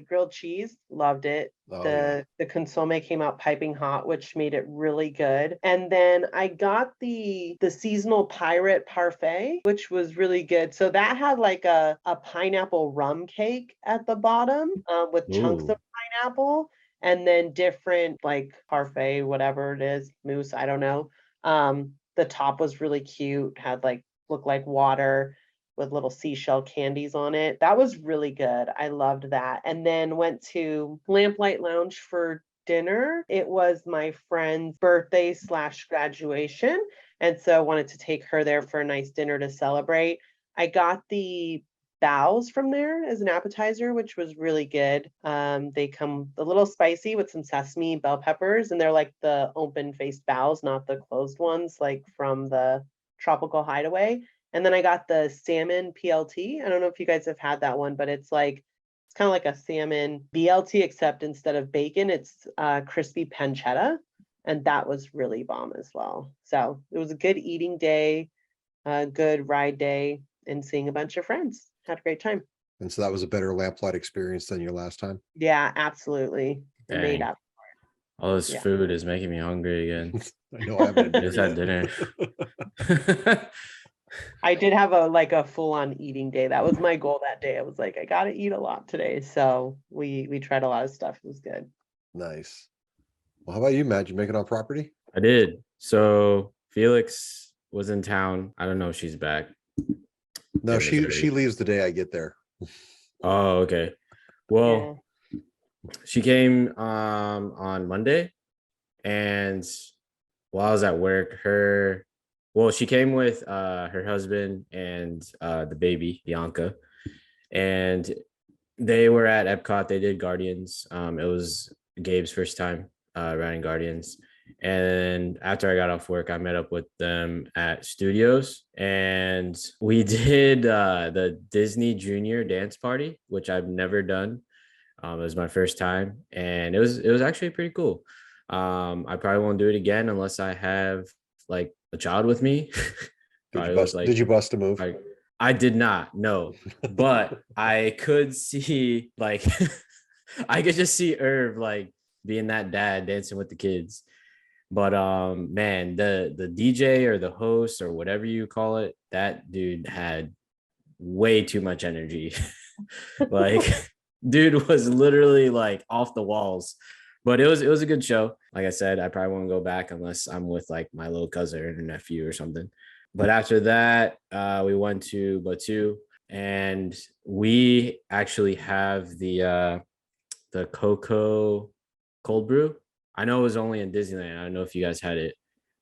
grilled cheese, loved it. The consomme came out piping hot, which made it really good. And then I got the seasonal pirate parfait, which was really good. So that had like a pineapple rum cake at the bottom with chunks of pineapple. And then different like parfait, whatever it is, mousse, I don't know. The top was really cute, had looked like water with little seashell candies on it. That was really good. I loved that. And then went to Lamplight Lounge for dinner. It was my friend's birthday / graduation. And so I wanted to take her there for a nice dinner to celebrate. I got the bows from there as an appetizer, which was really good. They come a little spicy with some sesame bell peppers, and they're like the open-faced bows, not the closed ones like from the Tropical Hideaway. And then I got the salmon PLT. I don't know if you guys have had that one, but it's kind of like a salmon BLT, except instead of bacon, it's crispy pancetta. And that was really bomb as well. So it was a good eating day, a good ride day, and seeing a bunch of friends. Had a great time. And so that was a better lamplight experience than your last time. Yeah, absolutely. Made up. All this food is making me hungry again. I know I haven't just had dinner. I did have a full-on eating day. That was my goal that day. I was like, I gotta eat a lot today. So we tried a lot of stuff. It was good. Nice. Well, how about you, Matt? You make it on property? I did. So Felix was in town. I don't know if she's back. No, in she Missouri. leaves the day I get there. Oh, okay. Well, she came on Monday, and while I was at work, she came with her husband and the baby, Bianca, and they were at Epcot. They did Guardians. It was Gabe's first time riding Guardians. And after I got off work, I met up with them at Studios, and we did the Disney Junior dance party, which I've never done. It was my first time, and it was actually pretty cool. I probably won't do it again unless I have like a child with me. Did you bust a move? I did not, no, but I could see like I could just see Irv like being that dad dancing with the kids. But man, the DJ or the host or whatever you call it, that dude had way too much energy. Like dude was literally like off the walls. But it was a good show. Like I said, I probably won't go back unless I'm with like my little cousin or nephew or something. But after that, we went to Batu, and we actually have the Coco cold brew. I know it was only in Disneyland. I don't know if you guys had it.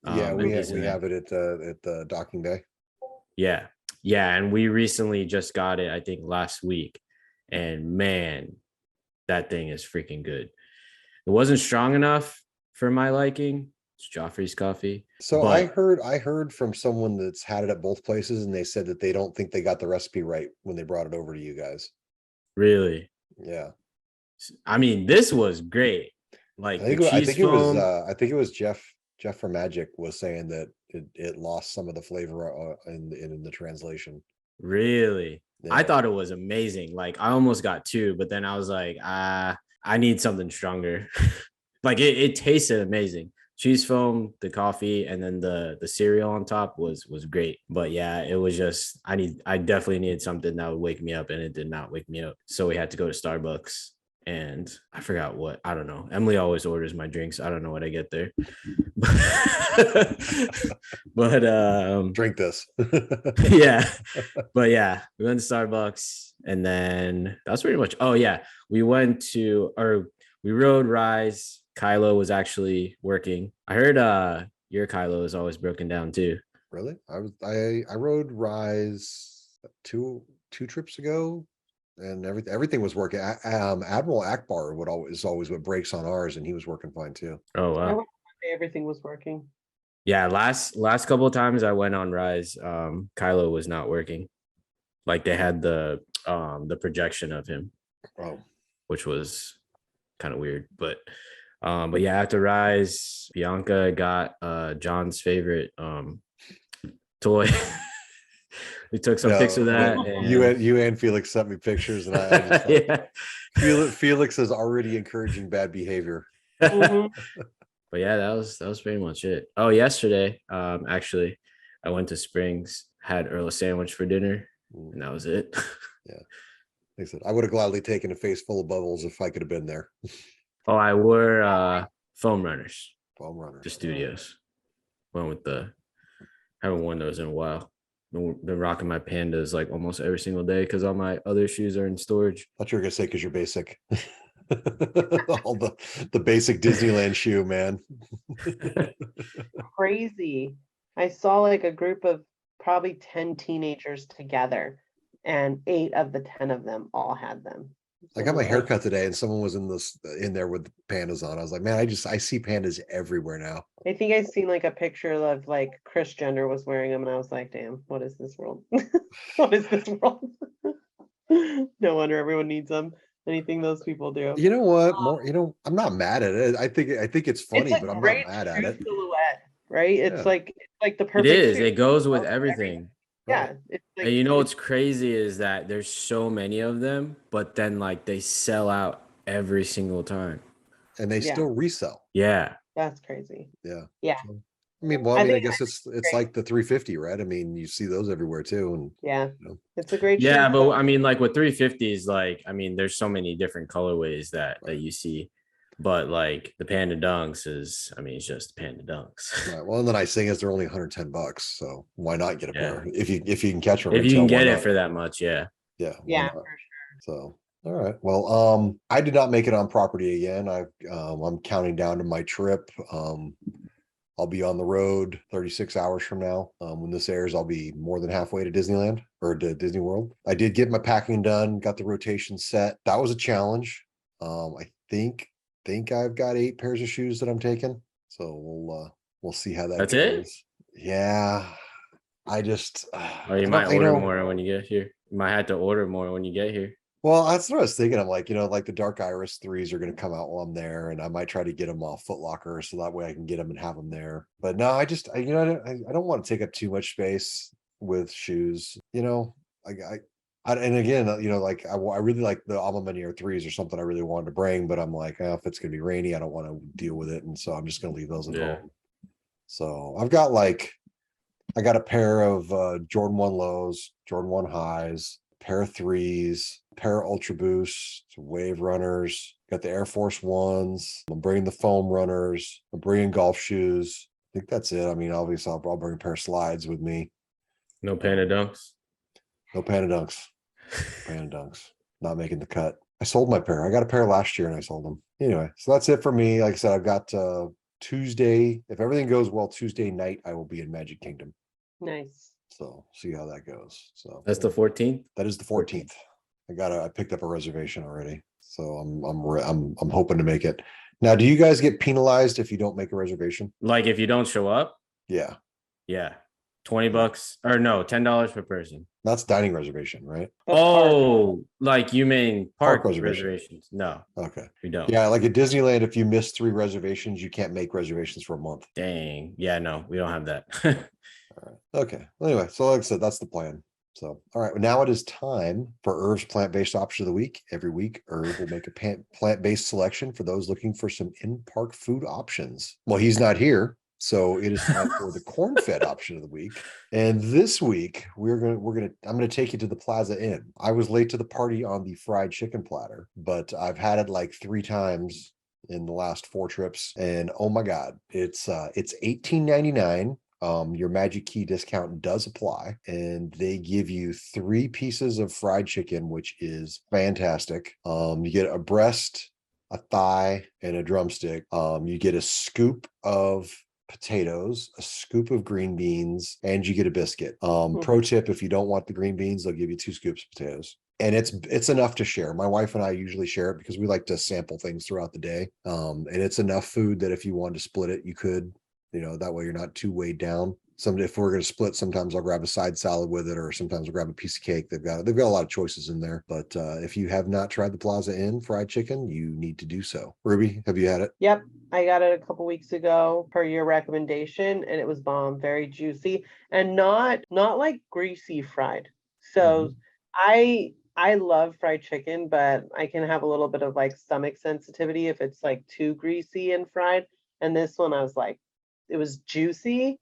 Yeah, we have it at the docking day. Yeah. And we recently just got it, I think last week. And man, that thing is freaking good. It wasn't strong enough for my liking. It's Joffrey's coffee. So I heard from someone that's had it at both places, and they said that they don't think they got the recipe right when they brought it over to you guys. Really? Yeah. I mean, this was great. Like I think it was Jeff from Magic was saying that it lost some of the flavor in the translation. Really? Yeah. I thought it was amazing. Like I almost got two, but then I was like, I need something stronger. Like it tasted amazing. Cheese foam, the coffee, and then the cereal on top was great. But yeah, it was just I definitely needed something that would wake me up, and it did not wake me up. So we had to go to Starbucks, and I forgot what. I don't know. Emily always orders my drinks. I don't know what I get there. But drink this. Yeah. But yeah, we went to Starbucks, and then that's pretty much. Oh yeah, we rode Rise. Kylo was actually working. I heard your Kylo is always broken down too. Really? I rode Rise two trips ago, and everything was working. Admiral Akbar always what breaks on ours, and he was working fine too. Oh wow. Everything was working. Yeah, last couple of times I went on Rise, Kylo was not working. Like they had the projection of him. Oh. Which was kind of weird, but yeah, after Rise, Bianca got John's favorite toy. We took some pics of that. And you and Felix sent me pictures, and I just yeah. Felix is already encouraging bad behavior. Mm-hmm. But yeah, that was pretty much it. Oh, yesterday, actually, I went to Springs, had Earl sandwich for dinner, and that was it. Yeah, like I said, I would have gladly taken a face full of bubbles if I could have been there. Oh, I wore foam runners. Foam runners. To Studios. Went with haven't worn those in a while. Been rocking my Pandas like almost every single day because all my other shoes are in storage. I thought you were gonna say because you're basic. All the basic Disneyland shoe, man. Crazy. I saw like a group of probably 10 teenagers together, and 8 of the 10 of them all had them. I got my haircut today, and someone was in there with pandas on. I was like, man, I see pandas everywhere now. I think I seen like a picture of like Kris Jenner was wearing them, and I was like, damn, what is this world? What is this world? No wonder everyone needs them. Anything those people do. You know what? I'm not mad at it. I think it's funny, but I'm not mad at it. Silhouette, right? It's like the perfect. It is. suit. It goes with everything. Yeah. It's like, and you know what's crazy is that there's so many of them, but then like they sell out every single time. And they still resell. Yeah. That's crazy. Yeah. Yeah. I mean, well, I I mean, I think guess it's great. like the 350, right? I mean, you see those everywhere too. And Yeah, you know, it's a great Yeah, shoe. but I mean, like with 350s, like I mean, there's so many different colorways that you see, but like the Panda Dunks is, I mean, it's just Panda Dunks. right. Well, and the nice thing is they're only $110, so why not get a Yeah, pair if you can catch them if you retail? can Why get it not? for that much, yeah. Yeah, why Yeah, not? for sure. So, all right. Well, I did not make it on property again. I'm counting down to my trip. I'll be on the road 36 hours from now. When this airs, I'll be more than halfway to Disneyland or to Disney World. I did get my packing done, got the rotation set. That was a challenge. I think I've got 8 pairs of shoes that I'm taking. So we'll see how that That's goes. it? Yeah. I just Or you I might don't, you order know, more when you get here. You might have to order more when you get here. well, that's what I was thinking. I'm like, like the Dark Iris 3s are going to come out while I'm there, and I might try to get them off Foot Locker so that way I can get them and have them there. But no, I don't want to take up too much space with shoes. And again, like I really like the Alma Manier 3s or something I really wanted to bring, but I'm like, if it's going to be rainy, I don't want to deal with it, and so I'm just going to leave those at home. So I got a pair of Jordan 1 lows, Jordan 1 highs, pair of 3s, pair of Ultra Boosts, some Wave runners, got the Air Force Ones. I'm bringing the foam runners. I'm bringing golf shoes. I think that's it. I mean, obviously, I'll bring a pair of slides with me. No Panda Dunks. No Panda Dunks. Panda Dunks. Not making the cut. I sold my pair. I got a pair last year and I sold them. Anyway, so that's it for me. Like I said, I've got Tuesday. If everything goes well, Tuesday night, I will be in Magic Kingdom. Nice. So see how that goes. So That's the 14th. that is the 14th. I picked up a reservation already. So I'm hoping to make it. Now, do you guys get penalized if you don't make a reservation? Like if you don't show up, Yeah. yeah, $20 or no, $10 per person. That's dining reservation, right? Oh, like you mean park reservation. reservations? No, Okay. we don't. Yeah, like at Disneyland, if you miss 3 reservations, you can't make reservations for a month. Dang. Yeah, no, we don't have that. All right. Okay. Well, anyway, so like I said, that's the plan. So, all right. Now it is time for Irv's plant-based option of the week. Every week, Irv will make a plant-based selection for those looking for some in-park food options. Well, he's not here, so it is time for the corn-fed option of the week. And this week, I'm gonna take you to the Plaza Inn. I was late to the party on the fried chicken platter, but I've had it like 3 times in the last 4 trips, and oh my god, it's $18.99. Your Magic Key discount does apply, and they give you 3 pieces of fried chicken, which is fantastic. You get a breast, a thigh, and a drumstick. You get a scoop of potatoes, a scoop of green beans, and you get a biscuit. Pro tip, if you don't want the green beans, they'll give you 2 scoops of potatoes. And it's enough to share. My wife and I usually share it because we like to sample things throughout the day. And it's enough food that if you wanted to split it, you could. That way you're not too weighed down. If we're going to split, sometimes I'll grab a side salad with it, or sometimes I'll grab a piece of cake. They've got a lot of choices in there. But if you have not tried the Plaza Inn fried chicken, you need to do so. Ruby, have you had it? Yep, I got it a couple weeks ago per your recommendation, and it was bomb, very juicy and not like greasy fried. So I love fried chicken, but I can have a little bit of like stomach sensitivity if it's like too greasy and fried. And this one, I was like, it was juicy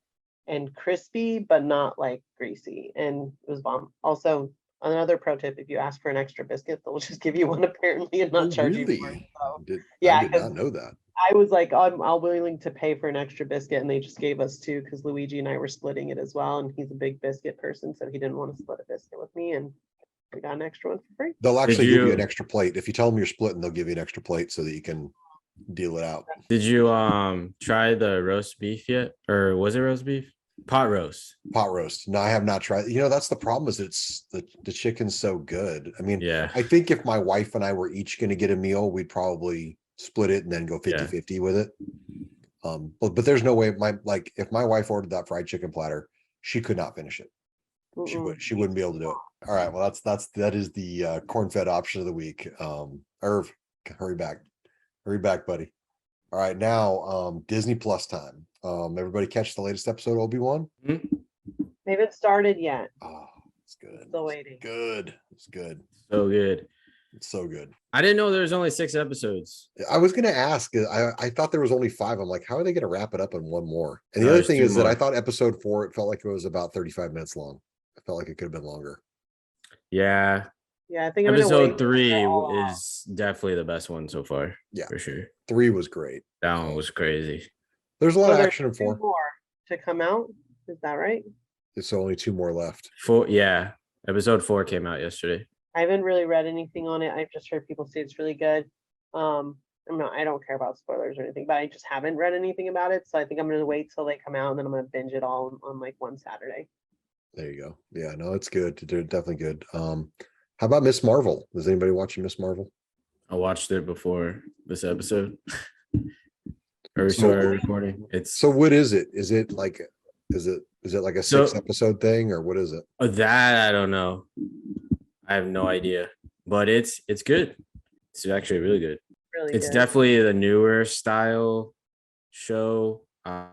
and crispy, but not like greasy, and it was bomb. Also, another pro tip: if you ask for an extra biscuit, they'll just give you one apparently and not charge you for it. So, I did not know that. I was like, I'm willing to pay for an extra biscuit, and they just gave us 2 because Luigi and I were splitting it as well, and he's a big biscuit person, so he didn't want to split a biscuit with me, and we got an extra one for free. They'll actually give you an extra plate. If you tell them you're splitting, they'll give you an extra plate so that you can deal it out. Did you try the roast beef yet? Or was it roast beef? Pot roast. No, I have not tried. That's the problem, is it's the chicken's so good. I mean, yeah, I think if my wife and I were each going to get a meal, we'd probably split it and then go 50-50 with it. But there's no way if my wife ordered that fried chicken platter, she could not finish it. She wouldn't be able to do it. All right. Well, that is the corn-fed option of the week. Irv, hurry back, buddy. All right, now Disney Plus time. Everybody catch the latest episode of Obi-Wan? They haven't started yet. Oh, it's good. Still waiting. It's good. So good. It's so good. I didn't know there was only 6 episodes. I was gonna ask. I thought there was only 5. I'm like, how are they gonna wrap it up in one more? And the No, other there's thing 2 is that I more. thought episode 4, it felt like it was about 35 minutes long. I felt like it could have been longer. Yeah. Yeah, I think I'm gonna Episode wait 3 till they're all out. is definitely the best one so far. Yeah. For sure. 3 was great. That one was crazy. There's a lot So of there's action in 2 4. more to come out. Is that right? It's only 2 more left. 4, yeah. Episode 4 came out yesterday. I haven't really read anything on it. I've just heard people say it's really good. I don't care about spoilers or anything, but I just haven't read anything about it. So I think I'm gonna wait till they come out and then I'm gonna binge it all on like one Saturday. There you go. Yeah, no, it's good. They're definitely good. How about Miss Marvel? Is anybody watching Miss Marvel? I watched it before this episode. Or we So- started recording. It's So what is it? Is it like like a So- 6-episode thing, or what is it? that I don't know. I have no idea. But it's good. It's actually really good. Really It's good. definitely the newer style show. I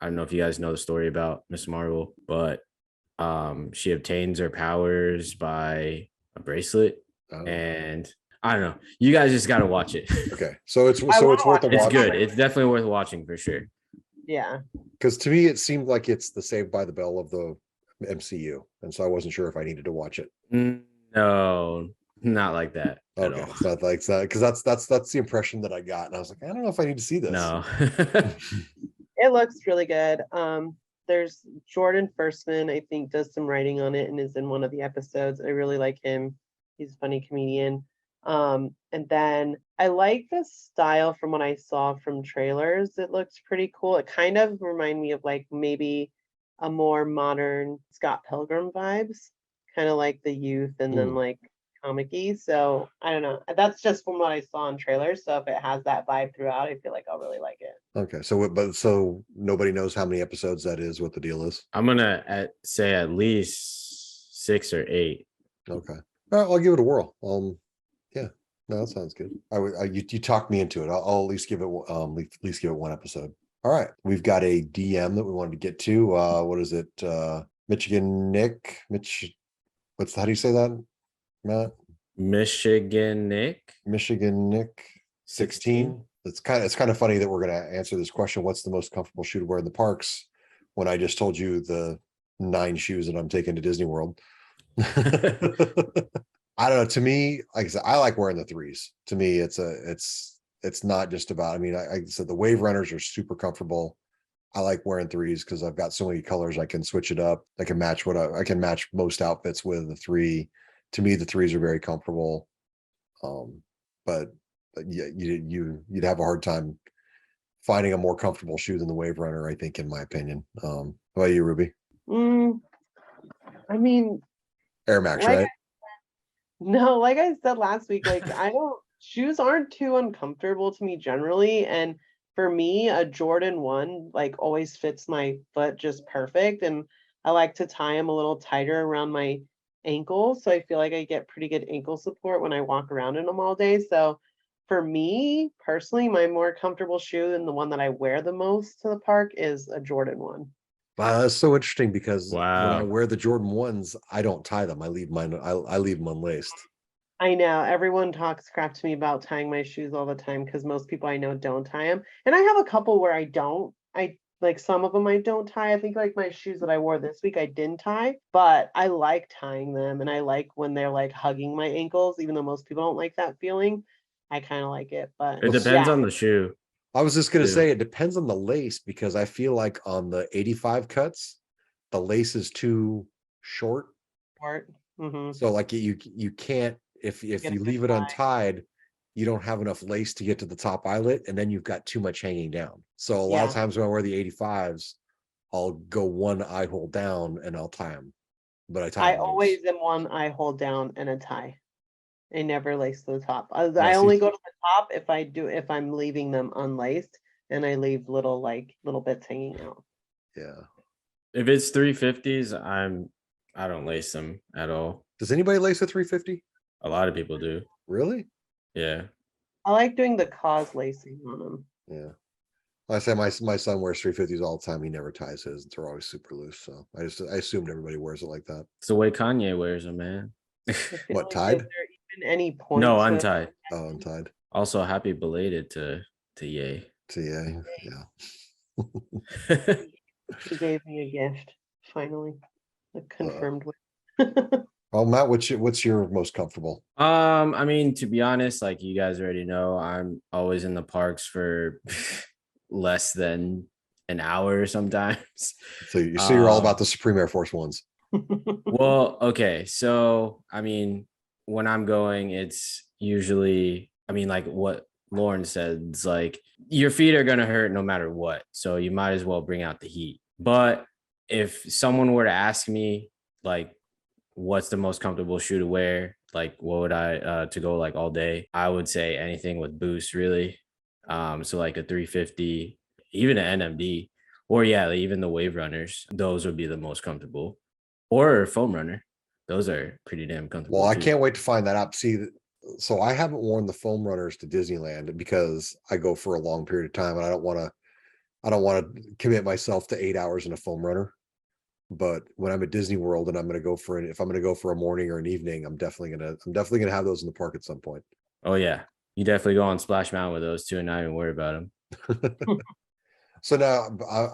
don't know if you guys know the story about Miss Marvel, but she obtains her powers by a bracelet, Oh, and I don't know. You guys just got to watch it. okay, so it's wanna worth a watch it. It's watch. good. It's definitely worth watching for sure. Yeah. Because to me, it seemed like it's the Saved by the Bell of the MCU, and so I wasn't sure if I needed to watch it. No, not like that at Okay, all. it's not like that, because that's the impression that I got, and I was like, I don't know if I need to see this. No. It looks really good. There's Jordan Firstman, I think, does some writing on it and is in one of the episodes. I really like him. He's a funny comedian. And then I like the style from what I saw from trailers. It looks pretty cool. It kind of remind me of like maybe a more modern Scott Pilgrim vibes, kind of like the youth and then like comic-y. So I don't know. That's just from what I saw in trailers. So if it has that vibe throughout, I feel like I'll really like it. Okay, so nobody knows how many episodes that is, what the deal is. I'm gonna say at least 6 or 8. Okay, all right, I'll give it a whirl. Yeah, no, that sounds good. You talked me into it. I'll at least give it one episode. All right, we've got a DM that we wanted to get to. What is it? Michigan Nick, how do you say that, Matt? Michigan Nick. Michigan Nick 16. It's kind of funny that we're going to answer this question. What's the most comfortable shoe to wear in the parks? When I just told you the 9 shoes that I'm taking to Disney World. I don't know. To me, like I said, I like wearing the 3s. To me, it's not just about, I mean, I said the Wave Runners are super comfortable. I like wearing 3s because I've got so many colors. I can switch it up. I can match I can match most outfits with the 3. To me, the 3s are very comfortable. But yeah, you'd have a hard time finding a more comfortable shoe than the Wave Runner, I think, in my opinion. How about you, Ruby? I mean, Air Max, like right? no, like I said last week, like shoes aren't too uncomfortable to me generally. And for me, a Jordan 1 like always fits my foot just perfect. And I like to tie them a little tighter around my ankles. So I feel like I get pretty good ankle support when I walk around in them all day. So for me personally, my more comfortable shoe and the one that I wear the most to the park is a Jordan 1. Wow, that's so interesting because when I Wow. wear the Jordan 1s, I don't tie them. I leave them unlaced. I know everyone talks crap to me about tying my shoes all the time because most people I know don't tie them. And I have a couple where I don't. I like some of them I don't tie. I think like my shoes that I wore this week I didn't tie, but I like tying them and I like when they're like hugging my ankles, even though most people don't like that feeling. I kind of like it, but It depends yeah. on the shoe. I was just going to Yeah. say it depends on the lace because I feel like on the 85 cuts, the lace is too short. Mm-hmm. So like you can't, if you leave it untied, you don't have enough lace to get to the top eyelet, and then you've got too much hanging down. So a lot of times when I wear the 85s, I'll go one eye hole down and I'll tie them. But I tie I them loose. always am one eye hold down and a tie. I never lace to the top. I see. only go to the top if I'm leaving them unlaced and I leave little bits hanging out. Yeah. If it's 350s, I don't lace them at all. Does anybody lace a 350? A lot of people do. Really? Yeah. I like doing the cause lacing on them. Yeah. I say my son wears 350s all the time. He never ties his. They're always super loose. So I assumed everybody wears it like that. It's the way Kanye wears them, man. I feel What, like tied? they're any points. No, with- untied. Oh, untied. Also, happy belated to Ye. So yeah. He gave me a gift, finally. A confirmed win. Well, Matt, what's your most comfortable? I mean, to be honest, like you guys already know, I'm always in the parks for less than an hour sometimes. So you see, you're all about the Supreme Air Force Ones. Well, okay. So, I mean, when I'm going, it's usually, I mean, like what Lauren said, it's like your feet are going to hurt no matter what. So you might as well bring out the heat. But if someone were to ask me, like, what's the most comfortable shoe to wear? Like, what would I to go like all day? I would say anything with boost, really. So like a 350, even an NMD, or yeah, like even the wave runners. Those would be the most comfortable, or foam runner. Those are pretty damn comfortable. Well, I too. can't wait to find that out. See, so I haven't worn the foam runners to Disneyland because I go for a long period of time, and I don't want to commit myself to 8 hours in a foam runner. But when I'm at Disney World and if I'm going to go for a morning or an evening, I'm definitely gonna have those in the park at some point. Oh yeah, you definitely go on Splash Mountain with those too, and not even worry about them. So now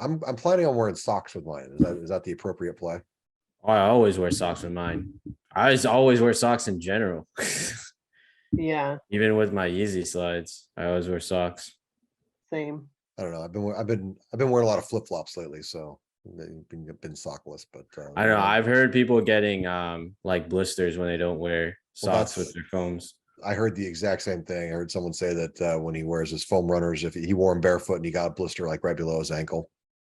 I'm planning on wearing socks with mine. Is that the appropriate play? Oh, I always wear socks with mine. I just always wear socks in general. Yeah, Even with my Yeezy slides, I always wear socks. same. I don't know. I've been wearing a lot of flip flops lately, so they've been sockless. But I don't know. I've heard people getting like blisters when they don't wear Well, socks that's- with their foams. I heard the exact same thing. I heard someone say that when he wears his foam runners, if he wore them barefoot and he got a blister like right below his ankle.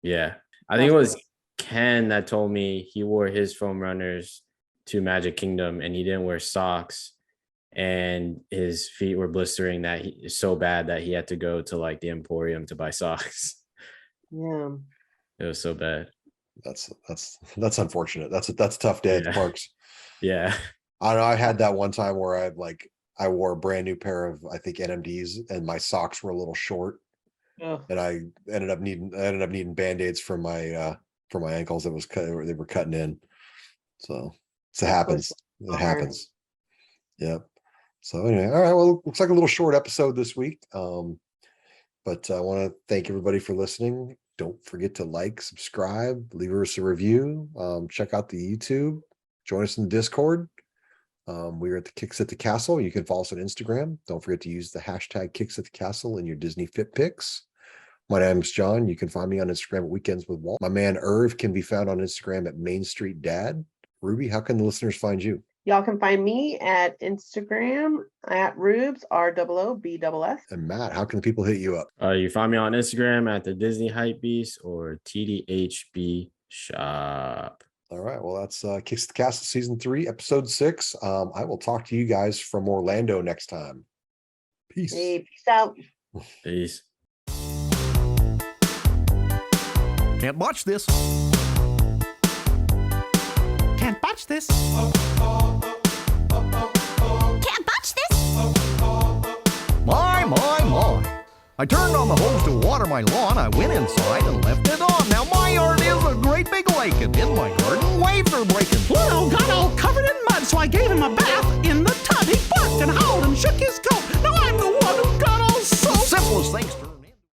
Yeah. I think it was Ken that told me he wore his foam runners to Magic Kingdom and he didn't wear socks. And his feet were blistering so bad that he had to go to like the Emporium to buy socks. Yeah. It was so bad. That's unfortunate. That's a tough day at the Yeah. parks. Yeah. I don't know. I had that one time where I wore a brand new pair of, I think, NMDs, and my socks were a little short, Ugh. and I ended up needing Band-Aids for my ankles. They were cutting in. So it happens. It happens. Yep. So anyway, all right. Well, looks like a little short episode this week. But I want to thank everybody for listening. Don't forget to like, subscribe, leave us a review. Check out the YouTube. Join us in the Discord. We're at the Kicks at the Castle. You can follow us on Instagram. Don't forget to use the hashtag Kicks at the Castle in your Disney Fit Pics. My name is John. You can find me on Instagram at Weekends with Walt. My man Irv can be found on Instagram at Main Street Dad. Ruby, how can the listeners find you? Y'all can find me at Instagram at Rubes, ROOBSS. And Matt, how can the people hit you up? You find me on Instagram at the Disney Hype Beast or TDHB Shop. All right. Well, that's Kicks at the Castle Season 3, Episode 6. I will talk to you guys from Orlando next time. Peace. Hey, peace out. Peace. Can't botch this. Can't botch this. Can't botch this. My. I turned on the hose to water my lawn. I went inside and left it on. Now my yard is a great big lake, and in my garden waves are breaking. Pluto got all covered in mud, so I gave him a bath